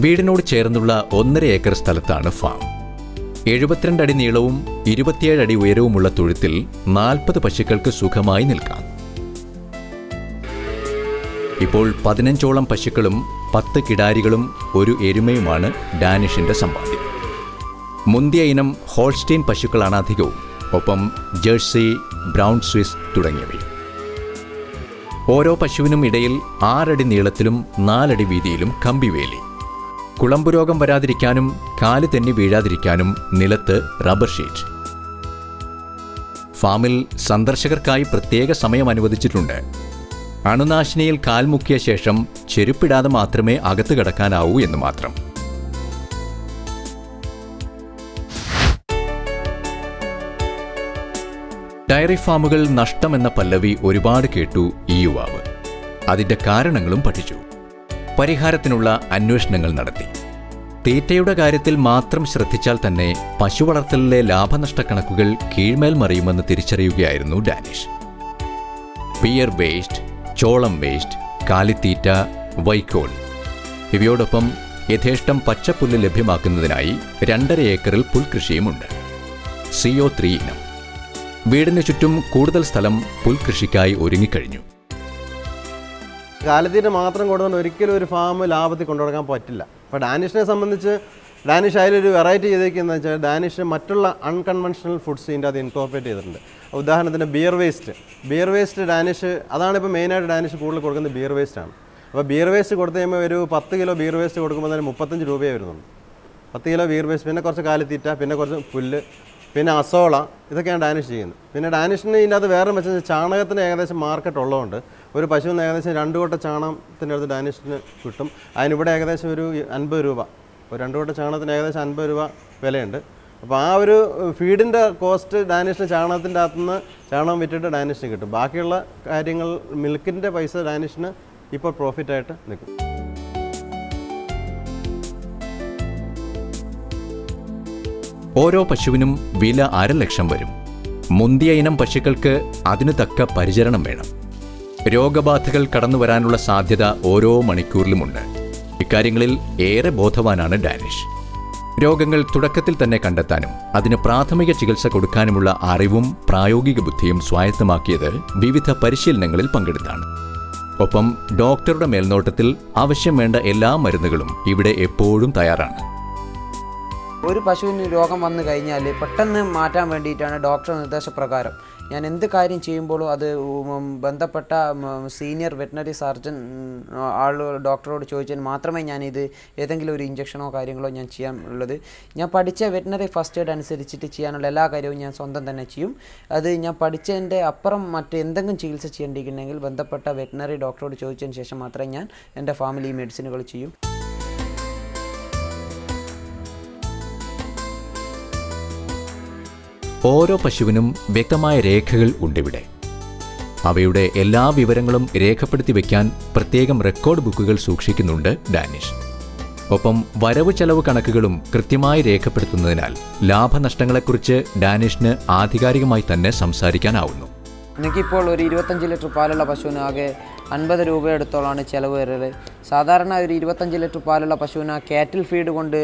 വീടിനോട് ചേർന്നുള്ള 1.5 ഏക്കർ സ്ഥലത്താണ് ഫാം. 72 അടി നീളവും 27 അടി ഉയരവുമുള്ള തൊഴുത്തിൽ 40 പശുക്കൾക്ക് സുഖമായി നിൽക്കാം. ഇപ്പോൾ 15ഓളം പശുക്കളും 10 കിടാരികളും ഒരു എരുമയുമാണ് ഡാനിഷിന്റെ സമ്പാദ്യം. മുന്തിയ ഇനം ഹോൾസ്റ്റീൻ പശുക്കളാണ് അധികവും, ഒപ്പം ജേഴ്സി, ബ്രൗൺ സ്വിസ് തുടങ്ങിയവയും. ഓരോ പശുവിനും ഇടയിൽ 6 അടി നീളത്തിലും 4 അടി വീതിയിലും കമ്പിവേലി. കുളമ്പുരോഗം വരാതിരിക്കാനും കാല് തെന്നി വീഴാതിരിക്കാനും നിലത്ത് റബ്ബർ ഷീറ്റ്. ഫാമിൽ സന്ദർശകർക്കായി പ്രത്യേക സമയം അനുവദിച്ചിട്ടുണ്ട്. അണുനാശിനിയിൽ കാൽമുക്കിയ ശേഷം ചെരുപ്പിടാതെ മാത്രമേ അകത്ത് കടക്കാനാവൂ എന്ന് മാത്രം. ഡയറി ഫാമുകൾ നഷ്ടമെന്ന പല്ലവി ഒരുപാട് കേട്ടു ഈ യുവാവ്. അതിന്റെ കാരണങ്ങളും പഠിച്ചു. പരിഹാരത്തിനുള്ള അന്വേഷണങ്ങൾ നടത്തി. തീറ്റയുടെ കാര്യത്തിൽ മാത്രം ശ്രദ്ധിച്ചാൽ തന്നെ പശു വളർത്തലിലെ ലാഭനഷ്ട കണക്കുകൾ കീഴ്മേൽ മറിയുമെന്ന് തിരിച്ചറിയുകയായിരുന്നു ഡാനിഷ്. പിയർ വേസ്റ്റ്, ചോളം വേസ്റ്റ്, കാലിത്തീറ്റ, വൈക്കോൽ ഇവയോടൊപ്പം യഥേഷ്ടം പച്ചപ്പുല്ല് ലഭ്യമാക്കുന്നതിനായി 2.5 ഏക്കറിൽ പുൽകൃഷിയുമുണ്ട്. CO3 ഇനം. വീടിന് ചുറ്റും കൂടുതൽ സ്ഥലം പുൽകൃഷിക്കായി ഒരുങ്ങിക്കഴിഞ്ഞു. കാലിത്തീറ്റ മാത്രം കൊടുത്തുകൊണ്ട് ഒരിക്കലും ഒരു ഫാം ലാഭത്തിൽ കൊണ്ടുനടക്കാൻ പറ്റില്ല. അപ്പോൾ ഡാനിഷിനെ സംബന്ധിച്ച് ഡാനിഷ് അതിലൊരു വെറൈറ്റി ചെയ്തേക്കുന്നത് വെച്ചാൽ ഡാനിഷ് മറ്റുള്ള അൺകൺവെൻഷണൽ ഫുഡ്സ് ഇതിൻ്റെ അത് ഇൻകോർപ്പറേറ്റ് ചെയ്തിട്ടുണ്ട്. ഉദാഹരണത്തിന് ബിയർ വേസ്റ്റ് ഡാനിഷ് അതാണ് ഇപ്പോൾ മെയിനായിട്ട് ഡാനിഷ് കൂടുതൽ കൊടുക്കുന്നത് ബിയർ വേസ്റ്റാണ്. അപ്പോൾ ബിയർ വേസ്റ്റ് കൊടുത്തു കഴിയുമ്പോൾ ഒരു 10 കിലോ ബിയർ വേസ്റ്റ് കൊടുക്കുമ്പോൾ തന്നെ 35 രൂപയെ വരുന്നുണ്ട്. 10 കിലോ ബിയർ വേസ്റ്റ്, പിന്നെ കുറച്ച് കാലിത്തീറ്റ, പിന്നെ കുറച്ച് പുല്ല്, പിന്നെ അസോള, ഇതൊക്കെയാണ് ഡാനിഷ് ചെയ്യുന്നത്. പിന്നെ ഡാനിഷിന് ഇതിൻ്റെ അത് വേറെ വെച്ചാൽ ചാണകത്തിന് ഏകദേശം മാർക്കറ്റ് ഉള്ളതുകൊണ്ട് ഒരു പശുവിന് ഏകദേശം 2 കൊട്ട ചാണകത്തിൻ്റെ അടുത്ത് ഡാനിഷിന് കിട്ടും. അതിനിവിടെ ഏകദേശം ഒരു 50 രൂപ, ഒരു 2 കൊട്ട ചാണകത്തിന് ഏകദേശം 50 രൂപ വിലയുണ്ട്. അപ്പോൾ ആ ഒരു ഫീഡിൻ്റെ കോസ്റ്റ് ഡാനിഷിന് ചാണകത്തിൻ്റെ അകത്തുനിന്ന് ചാണകം വിറ്റിട്ട് ഡാനിഷിന് കിട്ടും. ബാക്കിയുള്ള കാര്യങ്ങൾ മിൽക്കിൻ്റെ പൈസ ഡാനിഷിന് ഇപ്പോൾ പ്രോഫിറ്റായിട്ട് നിൽക്കും. ഓരോ പശുവിനും വില 1.5 ലക്ഷം വരും. മുന്തിയ ഇനം പശുക്കൾക്ക് അതിനു തക്ക പരിചരണം വേണം. രോഗബാധകൾ കടന്നുവരാനുള്ള സാധ്യത ഓരോ മണിക്കൂറിലുമുണ്ട്. ഇക്കാര്യങ്ങളിൽ ഏറെ ബോധവാനാണ് ഡാനിഷ്. രോഗങ്ങൾ തുടക്കത്തിൽ തന്നെ കണ്ടെത്താനും അതിന് പ്രാഥമിക ചികിത്സ കൊടുക്കാനുമുള്ള അറിവും പ്രായോഗിക ബുദ്ധിയും സ്വായത്തമാക്കിയത് വിവിധ പരിശീലനങ്ങളിൽ പങ്കെടുത്താണ്. ഒപ്പം ഡോക്ടറുടെ മേൽനോട്ടത്തിൽ ആവശ്യം വേണ്ട എല്ലാ മരുന്നുകളും ഇവിടെ എപ്പോഴും തയ്യാറാണ്. ഒരു പശുവിന് രോഗം വന്നു കഴിഞ്ഞാൽ പെട്ടെന്ന് മാറ്റാൻ വേണ്ടിയിട്ടാണ് ഡോക്ടറുടെ നിർദ്ദേശപ്രകാരം ഞാൻ എന്ത് കാര്യം ചെയ്യുമ്പോഴും അത് ബന്ധപ്പെട്ട സീനിയർ വെറ്റിനറി സർജൻ ഡോക്ടറോട് ചോദിച്ചാൽ മാത്രമേ ഞാനിത് ഏതെങ്കിലും ഒരു ഇഞ്ചക്ഷനോ കാര്യങ്ങളോ ഞാൻ ചെയ്യാനുള്ളത്. ഞാൻ പഠിച്ച വെറ്റിനറി ഫസ്റ്റ് എയ്ഡ് അനുസരിച്ചിട്ട് ചെയ്യാനുള്ള എല്ലാ കാര്യവും ഞാൻ സ്വന്തം തന്നെ ചെയ്യും. അത് ഞാൻ പഠിച്ചതിൻ്റെ അപ്പുറം മറ്റെന്തെങ്കിലും ചികിത്സ ചെയ്യേണ്ടിയിട്ടുണ്ടെങ്കിൽ ബന്ധപ്പെട്ട വെറ്റിനറി ഡോക്ടറോട് ചോദിച്ചതിന് ശേഷം മാത്രമേ ഞാൻ എൻ്റെ ഫാമിലി മെഡിസിനുകൾ ചെയ്യും. ഓരോ പശുവിനും വ്യക്തമായ രേഖകൾ ഉണ്ടിവിടെ. അവയുടെ എല്ലാ വിവരങ്ങളും രേഖപ്പെടുത്തി വയ്ക്കാൻ പ്രത്യേകം റെക്കോർഡ് ബുക്കുകൾ സൂക്ഷിക്കുന്നുണ്ട് ഡാനിഷ്. ഒപ്പം വരവ് ചെലവ് കണക്കുകളും കൃത്യമായി രേഖപ്പെടുത്തുന്നതിനാൽ ലാഭനഷ്ടങ്ങളെക്കുറിച്ച് ഡാനിഷിന് ആധികാരികമായി തന്നെ സംസാരിക്കാനാവുന്നു. എനിക്കിപ്പോൾ ഒരു 25 ലിറ്റർ പാലുള്ള പശുവിന് ആകെ 50 രൂപ എടുത്തോളാണ് ചിലവ് വരുന്നത്. സാധാരണ ഒരു 25 ലിറ്റർ പാലുള്ള പശുവിന് കാറ്റിൽ ഫീഡ് കൊണ്ട്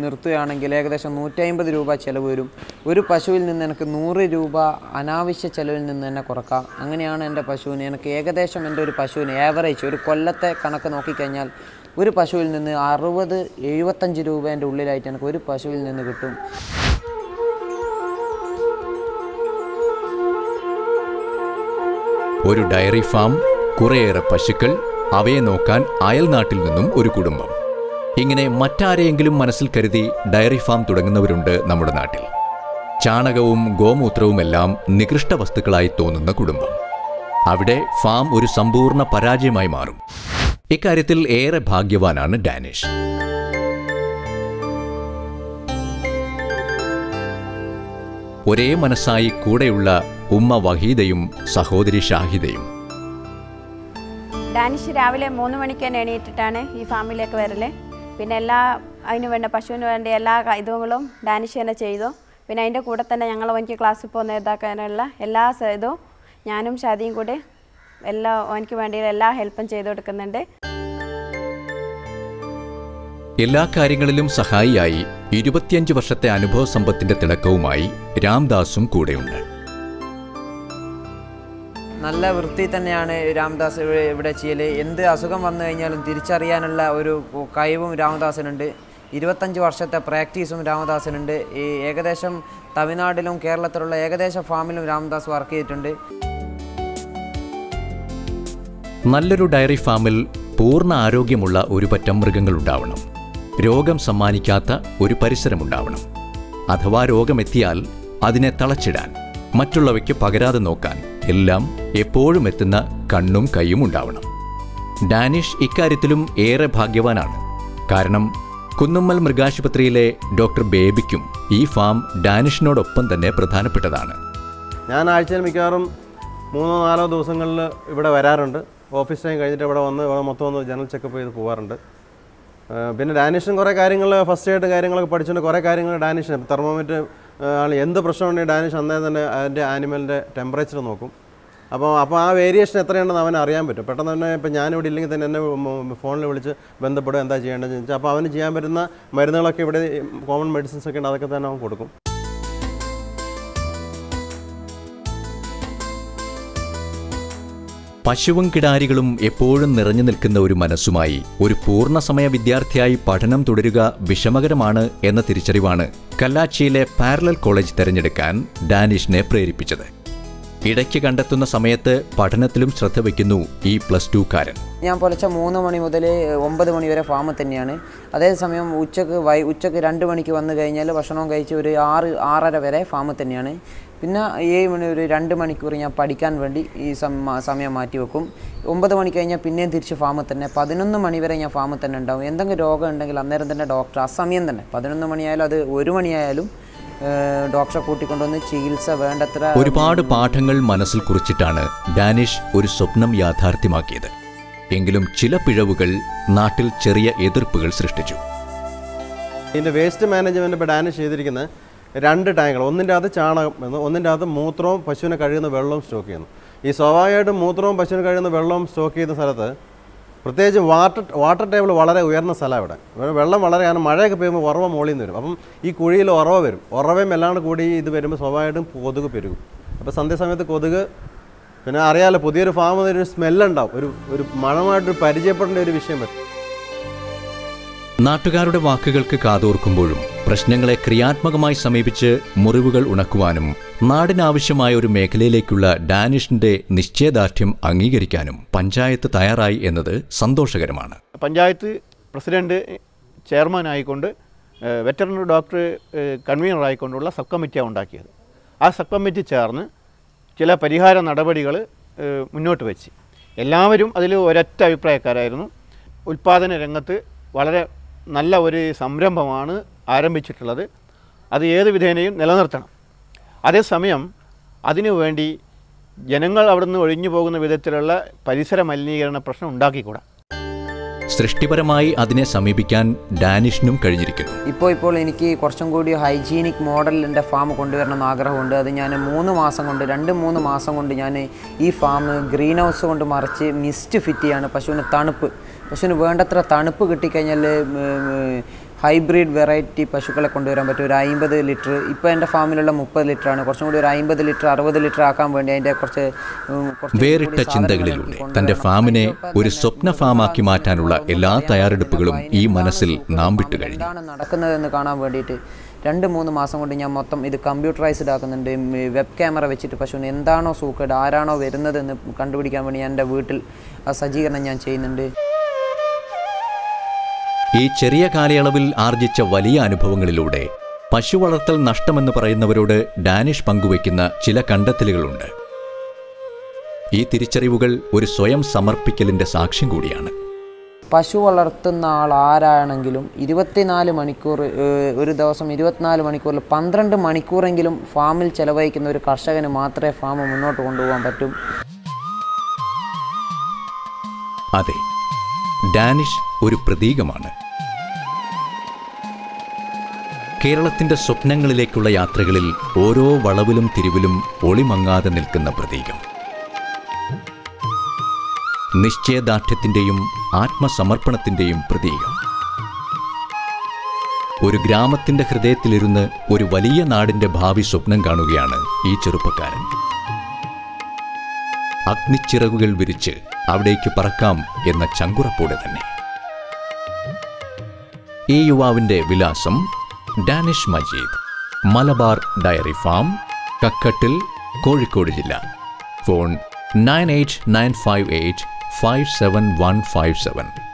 നിർത്തുകയാണെങ്കിൽ ഏകദേശം 150 രൂപ ചിലവ് വരും. ഒരു പശുവിൽ നിന്ന് എനിക്ക് 100 രൂപ അനാവശ്യ ചിലവിൽ നിന്ന് തന്നെ കുറക്കാം. അങ്ങനെയാണ് എൻ്റെ പശുവിന് എനിക്ക് ഏകദേശം എൻ്റെ ഒരു പശുവിന് ആവറേജ് ഒരു കൊല്ലത്തെ കണക്ക് നോക്കിക്കഴിഞ്ഞാൽ ഒരു പശുവിൽ നിന്ന് 60-75 രൂപേൻ്റെ ഉള്ളിലായിട്ട് എനിക്ക് ഒരു പശുവിൽ നിന്ന് കിട്ടും. ഒരു ഡയറി ഫാം, കുറേയേറെ പശുക്കൾ, അവയെ നോക്കാൻ അയൽനാട്ടിൽ നിന്നും ഒരു കുടുംബം. ഇങ്ങനെ മറ്റാരെയെങ്കിലും മനസ്സിൽ കരുതി ഡയറി ഫാം തുടങ്ങുന്നവരുണ്ട് നമ്മുടെ നാട്ടിൽ. ചാണകവും ഗോമൂത്രവുമെല്ലാം നികൃഷ്ട വസ്തുക്കളായി തോന്നുന്ന കുടുംബം. അവിടെ ഫാം ഒരു സമ്പൂർണ്ണ പരാജയമായി മാറും. ഇക്കാര്യത്തിൽ ഏറെ ഭാഗ്യവാനാണ് ഡാനിഷ്. ഒരേ മനസ്സായി കൂടെയുള്ള ഉമ്മ വഹീദയും സഹോദരി ഷാഹിദയും. ഡാനിഷ് രാവിലെ 3 മണിക്ക് തന്നെ എണീറ്റിട്ടാണ് ഈ ഫാമിലേക്ക് വരല്. പിന്നെ അതിന് വേണ്ട പശുവിന് വേണ്ട എല്ലാ ഇതുകളും ഡാനിഷ് തന്നെ ചെയ്തു. പിന്നെ അതിൻ്റെ കൂടെ തന്നെ ഞങ്ങൾ എനിക്ക് ക്ലാസ്സിൽ പോകുന്ന ഇതാക്കാനുള്ള എല്ലാ ഇതും ഞാനും ഷാദിയും കൂടി എനിക്ക് വേണ്ടി എല്ലാ ഹെൽപ്പും ചെയ്തു കൊടുക്കുന്നുണ്ട്. എല്ലാ കാര്യങ്ങളിലും സഹായിയായി 25 വർഷത്തെ അനുഭവ സമ്പത്തിന്റെ തിളക്കവുമായി രാംദാസും കൂടെയുണ്ട്. നല്ല വൃത്തി തന്നെയാണ് രാംദാസ് ഇവിടെ ചെയ്യൽ. എന്ത് അസുഖം വന്നു കഴിഞ്ഞാലും തിരിച്ചറിയാനുള്ള ഒരു കഴിവും രാമദാസിനുണ്ട്. 25 വർഷത്തെ പ്രാക്ടീസും രാമദാസിനുണ്ട്. ഈ ഏകദേശം തമിഴ്നാട്ടിലും കേരളത്തിലുള്ള ഏകദേശം ഫാമിലും രാമദാസ് വർക്ക് ചെയ്തിട്ടുണ്ട്. നല്ലൊരു ഡയറി ഫാമിൽ പൂർണ്ണ ആരോഗ്യമുള്ള ഒരു പറ്റം മൃഗങ്ങളുണ്ടാവണം. രോഗം സമ്മാനിക്കാത്ത ഒരു പരിസരമുണ്ടാവണം. അഥവാ രോഗമെത്തിയാൽ അതിനെ തളച്ചിടാൻ, മറ്റുള്ളവയ്ക്ക് പകരാതെ നോക്കാൻ എല്ലാം എപ്പോഴും എത്തുന്ന കണ്ണും കൈയും ഉണ്ടാവണം. ഡാനിഷ് ഇക്കാര്യത്തിലും ഏറെ ഭാഗ്യവാനാണ്. കാരണം കുന്നുമ്മൽ മൃഗാശുപത്രിയിലെ ഡോക്ടർ ബേബിക്കും ഈ ഫാം ഡാനിഷിനോടൊപ്പം തന്നെ പ്രധാനപ്പെട്ടതാണ്. ഞാൻ ആഴ്ചയിൽ മിക്കവാറും 3-4 ദിവസങ്ങളിൽ ഇവിടെ വരാറുണ്ട്. ഓഫീസ് ടൈം കഴിഞ്ഞിട്ട് ഇവിടെ വന്ന് മൊത്തം ഒന്ന് ജനറൽ ചെക്കപ്പ് ചെയ്ത് പോകാറുണ്ട്. പിന്നെ ഡാനിഷിന് കുറേ കാര്യങ്ങൾ ഫസ്റ്റ് എയ്ഡ് കാര്യങ്ങളൊക്കെ പഠിച്ചുകൊണ്ട് കുറേ കാര്യങ്ങൾ ഡാനിഷിന് തെർമോമീറ്റർ ആണ് എന്ത് പ്രശ്നമുണ്ടെങ്കിൽ ഡാനിഷ് അന്നേരം തന്നെ അതിൻ്റെ ആനിമലിൻ്റെ ടെമ്പറേച്ചർ നോക്കും. അപ്പോൾ ആ വേരിയേഷൻ എത്രയുണ്ടെന്ന് അവന് അറിയാൻ പറ്റും. പെട്ടെന്ന് തന്നെ ഇപ്പോൾ ഞാനിവിടെ ഇല്ലെങ്കിൽ തന്നെ എന്നെ ഫോണിൽ വിളിച്ച് ബന്ധപ്പെടുക എന്താ ചെയ്യേണ്ടതെന്ന് ചോദിച്ചാൽ അപ്പോൾ അവന് ചെയ്യാൻ പറ്റുന്ന മരുന്നുകളൊക്കെ ഇവിടെ കോമൺ മെഡിസിൻസ് ഒക്കെ ഉണ്ട്, അതൊക്കെ തന്നെ അവൻ കൊടുക്കും. പശുവും കിടാരികളും എപ്പോഴും നിറഞ്ഞു നിൽക്കുന്ന ഒരു മനസ്സുമായി ഒരു പൂർണ്ണസമയ വിദ്യാർത്ഥിയായി പഠനം തുടരുക വിഷമകരമാണ് എന്ന തിരിച്ചറിവാണ് കല്ലാച്ചിയിലെ പാരലൽ കോളേജ് തിരഞ്ഞെടുക്കാൻ ഡാനിഷിനെ പ്രേരിപ്പിച്ചത്. ഇടയ്ക്ക് കണ്ടെത്തുന്ന സമയത്ത് പഠനത്തിലും ശ്രദ്ധ വയ്ക്കുന്നു ഈ +2കാരൻ. ഞാൻ പുലർച്ചെ 3 മണി മുതൽ 9 മണി വരെ ഫാമിൽ തന്നെയാണ്. അതേസമയം ഉച്ചക്ക് 2 മണിക്ക് വന്നു കഴിഞ്ഞാൽ ഭക്ഷണം കഴിച്ച് ഒരു 6-6:30 വരെ ഫാമിൽ തന്നെയാണ്. പിന്നെ 7 മണി ഒരു 2 മണിക്കൂർ ഞാൻ പഠിക്കാൻ വേണ്ടി ഈ സമയം മാറ്റി വെക്കും. 9 മണി കഴിഞ്ഞാൽ പിന്നെയും തിരിച്ച് ഫാമിൽ തന്നെ 11 മണി വരെ ഞാൻ ഫാമിൽ തന്നെ ഉണ്ടാവും. എന്തെങ്കിലും രോഗം ഉണ്ടെങ്കിൽ അന്നേരം തന്നെ ഡോക്ടർ അസമയം തന്നെ 11 മണിയായാലും അത് 1 മണിയായാലും ഡോക്ടറെ കൂട്ടിക്കൊണ്ടുവന്ന് ചികിത്സ വേണ്ടത്ര. ഒരുപാട് പാഠങ്ങൾ മനസ്സിൽ കുറിച്ചിട്ടാണ് ഡാനിഷ് ഒരു സ്വപ്നം യാഥാർത്ഥ്യമാക്കിയത്. എങ്കിലും ചില പിഴവുകൾ നാട്ടിൽ ചെറിയ എതിർപ്പുകൾ സൃഷ്ടിച്ചു. ഇതിൻ്റെ വേസ്റ്റ് മാനേജ്മെൻറ്റ് ഇപ്പോൾ ഡാനിഷ് ചെയ്തിരിക്കുന്നത് 2 ടാങ്കുകൾ, ഒന്നിൻ്റെ അകത്ത് ചാണകം എന്ന്, ഒന്നിൻ്റെ അകത്ത് മൂത്രവും പശുവിനെ കഴുകുന്ന വെള്ളവും സ്റ്റോക്ക് ചെയ്യുന്നു. ഈ സ്വാഭാവികമായിട്ടും മൂത്രവും പശുവിനെ കഴുകുന്ന വെള്ളവും സ്റ്റോക്ക് ചെയ്യുന്ന സ്ഥലത്ത് പ്രത്യേകിച്ച് വാട്ടർ ടേബിൾ വളരെ ഉയർന്ന സ്ഥലമാണ്. ഇവിടെ വെള്ളം വളരെ, കാരണം മഴയൊക്കെ പെയ്യുമ്പോൾ ഉറവ മുകളിൽ നിന്ന് വരും. അപ്പം ഈ കുഴിയിൽ ഉറവ വരും. ഉറവയും എല്ലാം കൂടി ഇത് വരുമ്പോൾ സ്വാഭാവികമായിട്ടും കൊതുക് പെരുകും. അപ്പോൾ സന്ധ്യാസമയത്ത് കൊതുക്, പിന്നെ അറിയാമല്ലോ പുതിയൊരു ഫാമിൽ ഒരു സ്മെല്ലുണ്ടാവും, ഒരു മണമായിട്ട് പരിചയപ്പെടേണ്ട ഒരു വിഷയം വരും. നാട്ടുകാരുടെ വാക്കുകൾക്ക് കാതോർക്കുമ്പോഴും പ്രശ്നങ്ങളെ ക്രിയാത്മകമായി സമീപിച്ച് മുറിവുകൾ ഉണക്കുവാനും നാടിനാവശ്യമായ ഒരു മേഖലയിലേക്കുള്ള ഡാനിഷിന്റെ നിശ്ചയദാർഢ്യം അംഗീകരിക്കാനും പഞ്ചായത്ത് തയ്യാറായി എന്നത് സന്തോഷകരമാണ്. പഞ്ചായത്ത് പ്രസിഡന്റ് ചെയർമാൻ ആയിക്കൊണ്ട് വെറ്ററിനറി ഡോക്ടർ കൺവീനറായിക്കൊണ്ടുള്ള സബ് കമ്മിറ്റിയാണ് ഉണ്ടാക്കിയത്. ആ സബ് കമ്മിറ്റി ചേർന്ന് ചില പരിഹാര നടപടികൾ മുന്നോട്ട് വെച്ച് എല്ലാവരും അതിൽ ഒരൊറ്റ അഭിപ്രായക്കാരായിരുന്നു. ഉൽപ്പാദന രംഗത്ത് വളരെ നല്ല ഒരു സംരംഭമാണ് ആരംഭിച്ചിട്ടുള്ളത്. അത് ഏത് വിധേനയും നിലനിർത്തണം. അതേസമയം അതിനുവേണ്ടി ജനങ്ങൾ അവിടെ നിന്ന് ഒഴിഞ്ഞു പോകുന്ന വിധത്തിലുള്ള പരിസര മലിനീകരണ പ്രശ്നം ഉണ്ടാക്കിക്കൂടാ. സൃഷ്ടിപരമായി അതിനെ സമീപിക്കാൻ ഡാനിഷിനും കഴിഞ്ഞിരിക്കുന്നു. ഇപ്പോൾ എനിക്ക് കുറച്ചും കൂടി ഹൈജീനിക് മോഡൽ എൻ്റെ ഫാം കൊണ്ടുവരണമെന്ന് ആഗ്രഹമുണ്ട്. അത് ഞാൻ 2-3 മാസം കൊണ്ട് ഞാൻ ഈ ഫാം ഗ്രീൻ ഹൗസ് കൊണ്ട് മറിച്ച് മിസ്റ്റ് ഫിറ്റ് ചെയ്യാണ്. പശുവിന് വേണ്ടത്ര തണുപ്പ് കിട്ടിക്കഴിഞ്ഞാൽ ഹൈബ്രിഡ് വെറൈറ്റി പശുക്കളെ കൊണ്ടുവരാൻ പറ്റും. ഒരു 50 ലിറ്റർ, ഇപ്പോൾ എൻ്റെ ഫാമിലുള്ള 30 ലിറ്ററാണ്. കുറച്ചും കൂടി ഒരു 50 ലിറ്റർ 60 ലിറ്റർ ആക്കാൻ വേണ്ടി അതിൻ്റെ കുറച്ച് വേറിട്ട ചിന്തകളിലൂടെ തന്റെ ഫാമിനെ ഒരു സ്വപ്ന ഫാമാക്കി മാറ്റാനുള്ള എല്ലാ തയ്യാറെടുപ്പുകളും ഈ മനസ്സിൽ നാം വിട്ടു കഴിഞ്ഞു. എന്താണ് നടക്കുന്നതെന്ന് കാണാൻ വേണ്ടിയിട്ട് 2-3 മാസം കൊണ്ട് ഞാൻ മൊത്തം ഇത് കമ്പ്യൂട്ടറൈസ്ഡ് ആക്കുന്നുണ്ട്. വെബ് ക്യാമറ വെച്ചിട്ട് പശുവിന് എന്താണോ സൂക്കേട്, ആരാണോ വരുന്നതെന്ന് കണ്ടുപിടിക്കാൻ വേണ്ടി ഞാൻ എൻ്റെ വീട്ടിൽ ആ സജ്ജീകരണം ഞാൻ ചെയ്യുന്നുണ്ട്. ഈ ചെറിയ കാലയളവിൽ ആർജിച്ച വലിയ അനുഭവങ്ങളിലൂടെ പശു വളർത്തൽ നഷ്ടമെന്ന് പറയുന്നവരോട് ഡാനിഷ് പങ്കുവയ്ക്കുന്ന ചില കണ്ടെത്തലുകളുണ്ട്. ഈ തിരിച്ചറിവുകൾ ഒരു സ്വയം സമർപ്പിക്കലിന്റെ സാക്ഷ്യം കൂടിയാണ്. പശു വളർത്തുന്ന ആൾ ആരാണെങ്കിലും 24 മണിക്കൂർ, ഒരു ദിവസം 24 മണിക്കൂറിൽ 12 മണിക്കൂറെങ്കിലും ഫാമിൽ ചെലവഴിക്കുന്ന ഒരു കർഷകന് മാത്രമേ ഫാം മുന്നോട്ട് കൊണ്ടുപോകാൻ പറ്റൂ. അതെ, ഡാനിഷ് ഒരു പ്രതീകമാണ്. കേരളത്തിന്റെ സ്വപ്നങ്ങളിലേക്കുള്ള യാത്രകളിൽ ഓരോ വളവിലും തിരിവിലും ഒളിമങ്ങാതെ നിൽക്കുന്ന പ്രതീകം. നിശ്ചയദാർഢ്യത്തിന്റെയും ആത്മസമർപ്പണത്തിന്റെയും പ്രതീകം. ഒരു ഗ്രാമത്തിൻ്റെ ഹൃദയത്തിലിരുന്ന് ഒരു വലിയ നാടിൻ്റെ ഭാവി സ്വപ്നം കാണുകയാണ് ഈ ചെറുപ്പക്കാരൻ. അഗ്നിച്ചിറകുകൾ വിരിച്ച് അവിടേക്ക് പറക്കാം എന്ന ചങ്കുറപ്പോടെ തന്നെ. ഈ യുവാവിൻ്റെ വിലാസം Danish Majeed, Malabar dairy farm, Kakkattil, Kozhikode ജില്ല. ഫോൺ 9895857157.